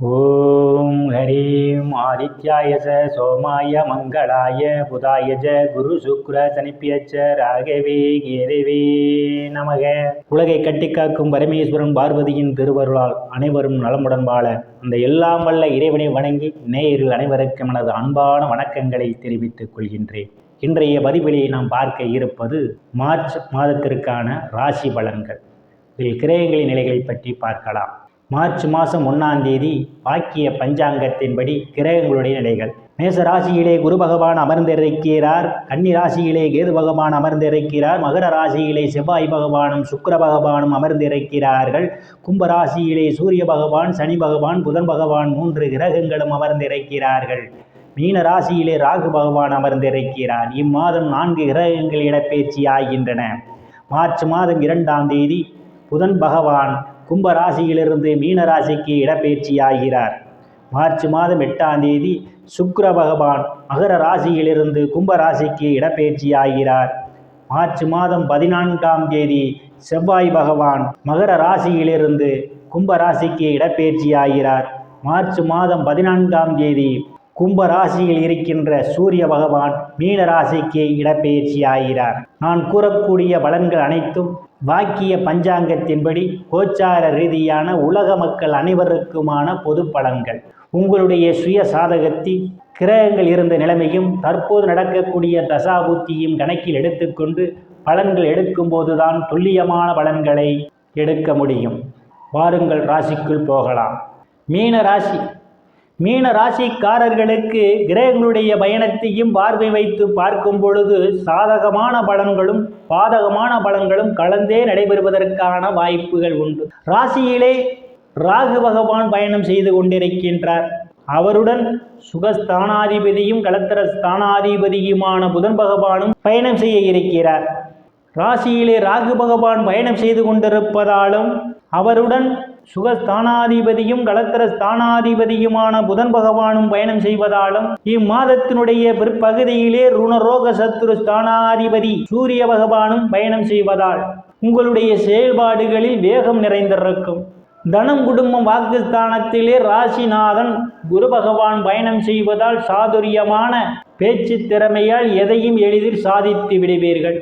ஓம் ஹரீம் ஆதித்யாய சோமாய மங்களாய புதாய குரு சுக்ர சனிப்பியச்ச ராகவே கேதவே நமக. உலகை கட்டிக்காக்கும் பரமேஸ்வரன் பார்வதியின் திருவருளால் அனைவரும் நலமுடன் வாழ அந்த எல்லாம் வல்ல இறைவனை வணங்கி நேயர்கள் அனைவருக்கும் எனது அன்பான வணக்கங்களை தெரிவித்துக் கொள்கின்றேன். இன்றைய பதிவிலே நாம் பார்க்க இருப்பது மார்ச் மாதத்திற்கான ராசி பலன்கள். இதில் கிரகங்களின் நிலைகளை பற்றி பார்க்கலாம். மார்ச் மாதம் 1ஆம் தேதி வாக்கிய பஞ்சாங்கத்தின்படி கிரகங்களுடைய நிலைகள். மேச ராசியிலே குரு பகவான் அமர்ந்திருக்கிறார். கன்னி ராசியிலே கேது பகவான் அமர்ந்திருக்கிறார். மகர ராசியிலே செவ்வாய் பகவானும் சுக்கிர பகவானும் அமர்ந்திருக்கிறார்கள். கும்ப ராசியிலே சூரிய பகவான், சனி பகவான், புதன் பகவான் 3 கிரகங்களும் அமர்ந்திருக்கிறார்கள். மீன ராசியிலே ராகு பகவான் அமர்ந்திருக்கிறார். இம்மாதம் 4 கிரகங்கள் இடப்பெயர்ச்சி ஆகின்றன. மார்ச் மாதம் 2ஆம் தேதி புதன் பகவான் கும்ப ராசியிலிருந்து மீன ராசிக்கு இடப்பெயர்ச்சி ஆகிறார். மார்ச் மாதம் 8ஆம் தேதி சுக்கிர பகவான் மகர ராசியிலிருந்து கும்ப ராசிக்கு இடப்பெயர்ச்சி ஆகிறார். மார்ச் மாதம் 14ஆம் தேதி செவ்வாய் பகவான் மகர ராசியிலிருந்து கும்ப ராசிக்கு இடப்பெயர்ச்சி ஆகிறார். மார்ச் மாதம் 14ஆம் தேதி கும்ப ராசியில் இருக்கின்ற சூரிய பகவான் மீன ராசிக்கு இடப்பெயர்ச்சி ஆகிறார். நான் கூறக்கூடிய பலன்கள் அனைத்தும் வாக்கிய பஞ்சாங்கத்தின்படி கோச்சார ரீதியான உலக மக்கள் அனைவருக்குமான பொது பலன்கள். உங்களுடைய சுய சாதகத்தில் கிரகங்கள் இருந்த நிலைமையும் தற்போது நடக்கக்கூடிய தசாபுத்தியும் கணக்கில் எடுத்துக்கொண்டு பலன்கள் எடுக்கும்போதுதான் துல்லியமான பலன்களை எடுக்க முடியும். வாருங்கள் ராசிக்குள் போகலாம். மீன ராசி. மீன ராசிக்காரர்களுக்கு கிரகங்களுடைய பயணத்தையும் பார்வை வைத்து பார்க்கும் பொழுது சாதகமான பலன்களும் பாதகமான பலன்களும் கலந்தே நடைபெறுவதற்கான வாய்ப்புகள் உண்டு. ராசியிலே ராகு பகவான் பயணம் செய்து கொண்டிருக்கின்றார். அவருடன் சுகஸ்தானாதிபதியும் களத்திர ஸ்தானாதிபதியுமான புதன் பகவானும் பயணம் செய்ய இருக்கிறார். ராசியிலே ராகு பகவான் பயணம் செய்து கொண்டிருப்பதாலும் அவருடன் சுகஸ்தானாதிபதியும் களத்திர ஸ்தானாதிபதியுமான புதன் பகவானும் பயணம் செய்வதாலும் இம்மாதத்தினுடைய பிற்பகுதியிலே ருணரோக சத்துரு ஸ்தானாதிபதி சூரிய பகவானும் பயணம் செய்வதால் உங்களுடைய செயல்பாடுகளில் வேகம் நிறைந்திருக்கும். தனம் குடும்பம் வாக்குஸ்தானத்திலே ராசிநாதன் குரு பகவான் பயணம் செய்வதால் சாதுரியமான பேச்சு திறமையால் எதையும் எளிதில் சாதித்து விடுவீர்கள்.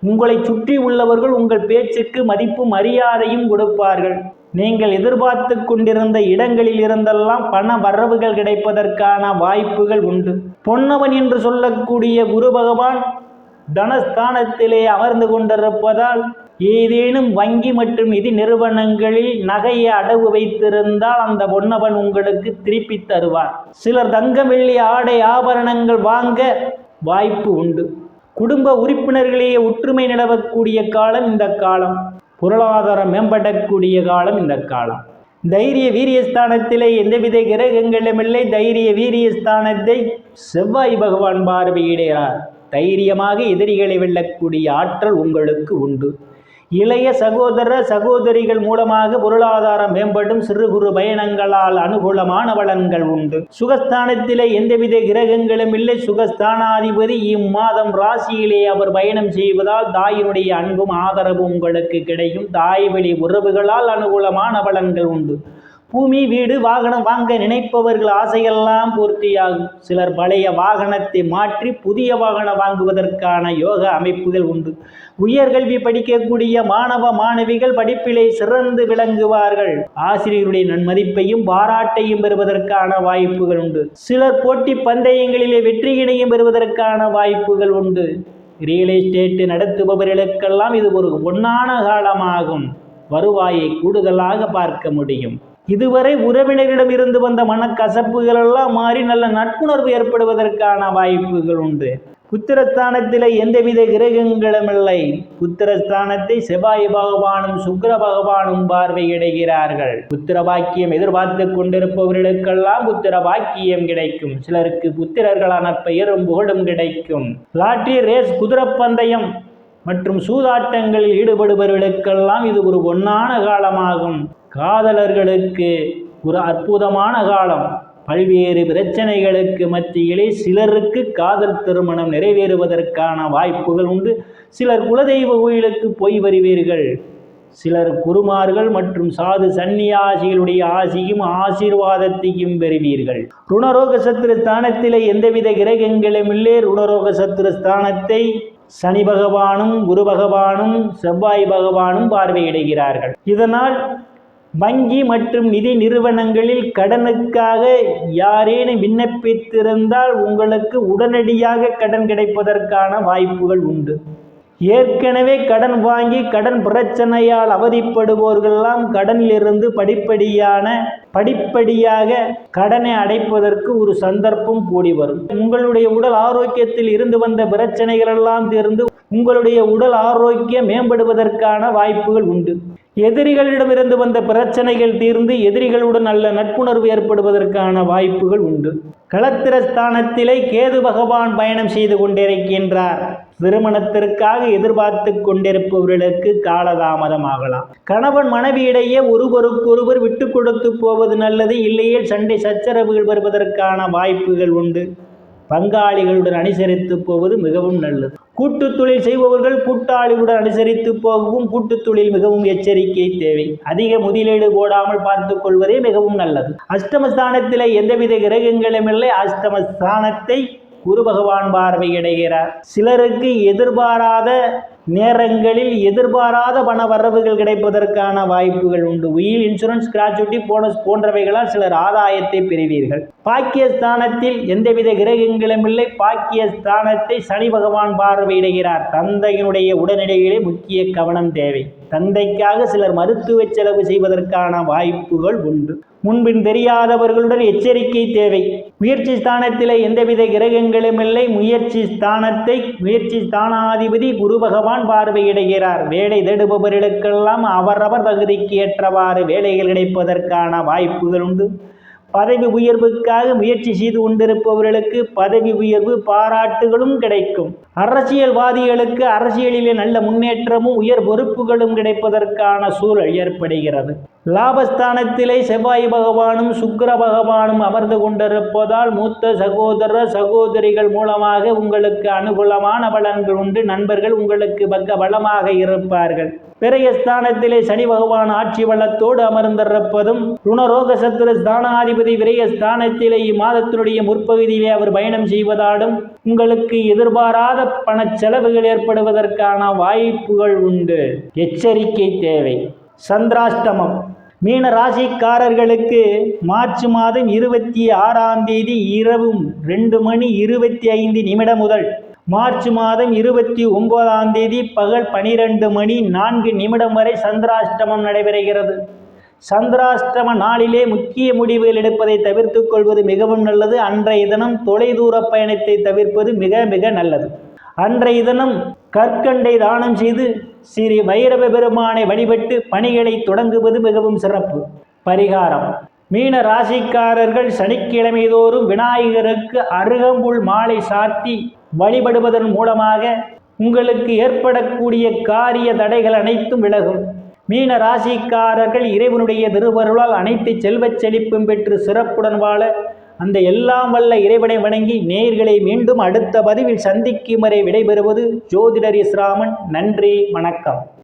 உங்களை சுற்றி உள்ளவர்கள் உங்கள் பேச்சுக்கு மதிப்பு மரியாதையும் கொடுப்பார்கள். நீங்கள் எதிர்பார்த்து கொண்டிருந்த இடங்களில் இருந்தெல்லாம் பண வரவுகள் கிடைப்பதற்கான வாய்ப்புகள் உண்டு. பொன்னவன் என்று சொல்லக்கூடிய குரு பகவான் தனஸ்தானத்திலே அமர்ந்து கொண்டிருப்பதால் ஏதேனும் வங்கி மற்றும் நிதி நிறுவனங்களில் நகையை அடவு வைத்திருந்தால் அந்த பொன்னவன் உங்களுக்கு திருப்பி தருவார். சிலர் தங்கம் வெள்ளி ஆடை ஆபரணங்கள் வாங்க வாய்ப்பு உண்டு. குடும்ப உறுப்பினர்களே ஒற்றுமை நிலவக்கூடிய காலம் இந்த காலம். பொருளாதாரம் மேம்படக்கூடிய காலம் இந்த காலம். தைரிய வீரியஸ்தானத்திலே எந்தவித கிரகங்களும் இல்லை. தைரிய வீரியஸ்தானத்தை செவ்வாய் பகவான் பார்வையிடுகிறார். தைரியமாக எதிரிகளை வெல்லக்கூடிய ஆற்றல் உங்களுக்கு உண்டு. இளைய சகோதர சகோதரிகள் மூலமாக பொருளாதாரம் மேம்படும். சிறு குறு பயணங்களால் அனுகூலமான பலன்கள் உண்டு. சுகஸ்தானத்திலே எந்தவித கிரகங்களும் இல்லை. சுகஸ்தானாதிபதி இம்மாதம் ராசியிலே அவர் பயணம் செய்வதால் தாயினுடைய அன்பும் ஆதரவும் உங்களுக்கு கிடைக்கும். தாய் வழி உறவுகளால் அனுகூலமான பலன்கள் உண்டு. பூமி வீடு வாகனம் வாங்க நினைப்பவர்கள் ஆசையெல்லாம் பூர்த்தியாகும். சிலர் பழைய வாகனத்தை மாற்றி புதிய வாகனம் வாங்குவதற்கான யோக அமைப்புகள் உண்டு. உயர்கல்வி படிக்கக்கூடிய மாணவ மாணவிகள் படிப்பிலே சிறந்து விளங்குவார்கள். ஆசிரியருடைய நன்மதிப்பையும் பாராட்டையும் பெறுவதற்கான வாய்ப்புகள் உண்டு. சிலர் போட்டி பந்தயங்களிலே வெற்றியினையும் பெறுவதற்கான வாய்ப்புகள் உண்டு. ரியல் எஸ்டேட் நடத்துபவர்களுக்கெல்லாம் இது ஒரு பொன்னான காலமாகும். வருவாயை கூடுதலாக பார்க்க முடியும். இதுவரை உறவினரிடம் இருந்து வந்த மனக்கசப்புகள் எல்லாம் மாறி நல்ல நட்புணர்வு ஏற்படுவதற்கான வாய்ப்புகள் உண்டு. புத்திரஸ்தானத்தில் எந்தவித கிரகங்களும் இல்லை. புத்திரஸ்தானத்தை செவ்வாய் பகவானும் சுக்கிர பகவானும் பார்வையிடுகிறார்கள். புத்திர பாக்கியம் எதிர்பார்த்து கொண்டிருப்பவர்களுக்கெல்லாம் புத்திர பாக்கியம் கிடைக்கும். சிலருக்கு புத்திரர்களான பெயரும் புகழும் கிடைக்கும். லாட்டரி ரேஸ் குதிரைப்பந்தயம் மற்றும் சூதாட்டங்களில் ஈடுபடுபவர்களுக்கெல்லாம் இது ஒரு பொன்னான காலமாகும். காதலர்களுக்கு ஒரு அற்புதமான காலம். பல்வேறு பிரச்சனைகளுக்கு மத்தியிலே சிலருக்கு காதல் திருமணம் நிறைவேறுவதற்கான வாய்ப்புகள் உண்டு. சிலர் குலதெய்வ கோயிலுக்கு போய் வருவீர்கள். சிலர் குருமார்கள் மற்றும் சாது சந்நியாசிகளுடைய ஆசியும் ஆசீர்வாதத்தையும் பெறுவீர்கள். ருணரோக சத்துரு ஸ்தானத்திலே எந்தவித கிரகங்களும் இல்லை. ருணரோக சத்துரு ஸ்தானத்தை சனி பகவானும் குரு பகவானும் செவ்வாய் பகவானும் பார்வையிடுகிறார்கள். இதனால் வங்கி மற்றும் நிதி நிறுவனங்களில் கடனுக்காக யாரேனும் விண்ணப்பித்திருந்தால் உங்களுக்கு உடனடியாக கடன் கிடைப்பதற்கான வாய்ப்புகள் உண்டு. ஏற்கனவே கடன் வாங்கி கடன் பிரச்சனையால் அவதிப்படுவோர்களெல்லாம் கடனிலிருந்து படிப்படியாக கடனை அடைப்பதற்கு ஒரு சந்தர்ப்பம் கூடி வரும். உங்களுடைய உடல் ஆரோக்கியத்தில் இருந்து வந்த பிரச்சனைகள் எல்லாம் தீர்ந்து உங்களுடைய உடல் ஆரோக்கியம் மேம்படுவதற்கான வாய்ப்புகள் உண்டு. எதிரிகளிடமிருந்து வந்த பிரச்சனைகள் தீர்ந்து எதிரிகளுடன் நல்ல நட்புணர்வு ஏற்படுவதற்கான வாய்ப்புகள் உண்டு. களத்திரஸ்தானத்திலே கேது பகவான் பயணம் செய்து கொண்டிருக்கின்றார். திருமணத்திற்காக எதிர்பார்த்து கொண்டிருப்பவர்களுக்கு காலதாமதமாகலாம். கணவன் மனைவியிடையே ஒருவருக்கொருவர் விட்டு கொடுத்து போவது நல்லது. இல்லையே சண்டை சச்சரவுகள் வருவதற்கான வாய்ப்புகள் உண்டு. பங்காளிகளுடன் அனுசரித்து போவது மிகவும் நல்லது. கூட்டு தொழில் செய்பவர்கள் கூட்டாளிகளுடன் அனுசரித்து போகவும் கூட்டுத் தொழில் மிகவும் எச்சரிக்கை தேவை. அதிக முதலீடு போடாமல் பார்த்துக் கொள்வதே மிகவும் நல்லது. அஷ்டமஸ்தானத்தில் எந்தவித கிரகங்களும் இல்லை. அஷ்டமஸ்தானத்தை குரு பகவான் பார்வையிடுகிறார். சிலருக்கு எதிர்பாராத நேரங்களில் எதிர்பாராத பண வரவுகள் கிடைப்பதற்கான வாய்ப்புகள் உண்டு. உயில் இன்சூரன்ஸ், கிராச்சுவிட்டி, போனஸ் போன்றவைகளால் சிலர் ஆதாயத்தை பெறுவீர்கள். பாக்கியஸ்தானத்தில் எந்தவித கிரகங்களும் இல்லை. பாக்கியஸ்தானத்தை சனி பகவான் பார்வையிடுகிறார். தந்தையினுடைய உடனடியிலே முக்கிய கவனம் தேவை. தந்தைக்காக சிலர் மருத்துவ செலவு செய்வதற்கான வாய்ப்புகள் உண்டு. முன்பின் தெரியாதவர்களுடன் எச்சரிக்கை தேவை. முயற்சி ஸ்தானத்தில் எந்தவித கிரகங்களும் இல்லை. முயற்சி ஸ்தானாதிபதி குரு பகவான் பார்வையிடுகிறார். வேலை தேடுபவர்களுக்கெல்லாம் அவரவர் தகுதிக்கு ஏற்றவாறு வேலைகள் கிடைப்பதற்கான வாய்ப்புகள் உண்டு. பதவி உயர்வுக்காக முயற்சி செய்து கொண்டிருப்பவர்களுக்கு பதவி உயர்வு பாராட்டுகளும் கிடைக்கும். அரசியல்வாதிகளுக்கு அரசியலிலே நல்ல முன்னேற்றமும் உயர் பொறுப்புகளும் கிடைப்பதற்கான சூழல் ஏற்படுகிறது. லாபஸ்தானத்திலே செவ்வாய் பகவானும் சுக்கிர பகவானும் அமர்ந்து கொண்டிருப்பதால் மூத்த சகோதர சகோதரிகள் மூலமாக உங்களுக்கு அனுகூலமான பலன்கள் உண்டு. நண்பர்கள் உங்களுக்கு பக்க பலமாக இருப்பார்கள். விரயஸ்தானத்திலே சனி பகவான் ஆட்சி வளத்தோடு அமர்ந்திருப்பதும் ருணரோக சத்துரு ஸ்தானாதிபதி விரயஸ்தானத்திலே இம்மாதத்தினுடைய முற்பகுதியிலே அவர் பயணம் செய்வதாலும் உங்களுக்கு எதிர்பாராத பண செலவுகள் ஏற்படுவதற்கான வாய்ப்புகள் உண்டு. எச்சரிக்கை தேவை. சந்திராஷ்டமம். மீன ராசிக்காரர்களுக்கு மார்ச் மாதம் 26ஆம் தேதி இரவு 2:25 முதல் மார்ச் மாதம் 29ஆம் தேதி பகல் 12:04 வரை சந்திராஷ்டமம் நடைபெறுகிறது. சந்திராஷ்டம நாளிலே முக்கிய முடிவுகள் எடுப்பதை தவிர்த்து கொள்வது மிகவும் நல்லது. அன்றைய தினம் தொலைதூர பயணத்தை தவிர்ப்பது மிக மிக நல்லது. அன்றைய தினம் கற்கண்டை தானம் செய்து ஸ்ரீ வைரவ பெருமானை வழிபட்டு பணிகளை தொடங்குவது மிகவும் சிறப்பு. பரிகாரம்: மீன ராசிக்காரர்கள் சனிக்கிழமை தோறும் விநாயகருக்கு அருகம்புல் மாலை சாத்தி வழிபடுவதன் மூலமாக உங்களுக்கு ஏற்படக்கூடிய காரிய தடைகள் அனைத்தும் விலகும். மீன ராசிக்காரர்கள் இறைவனுடைய திருவருளால் அனைத்து செல்வச் செழிப்பும் பெற்று சிறப்புடன் வாழ அந்த எல்லாம் வல்ல இறைவனை வணங்கி நேயர்களை மீண்டும் அடுத்த பதிவில் சந்திக்கும் வரை விடைபெறுவது ஜோதிடர் இஸ்ராமன். நன்றி, வணக்கம்.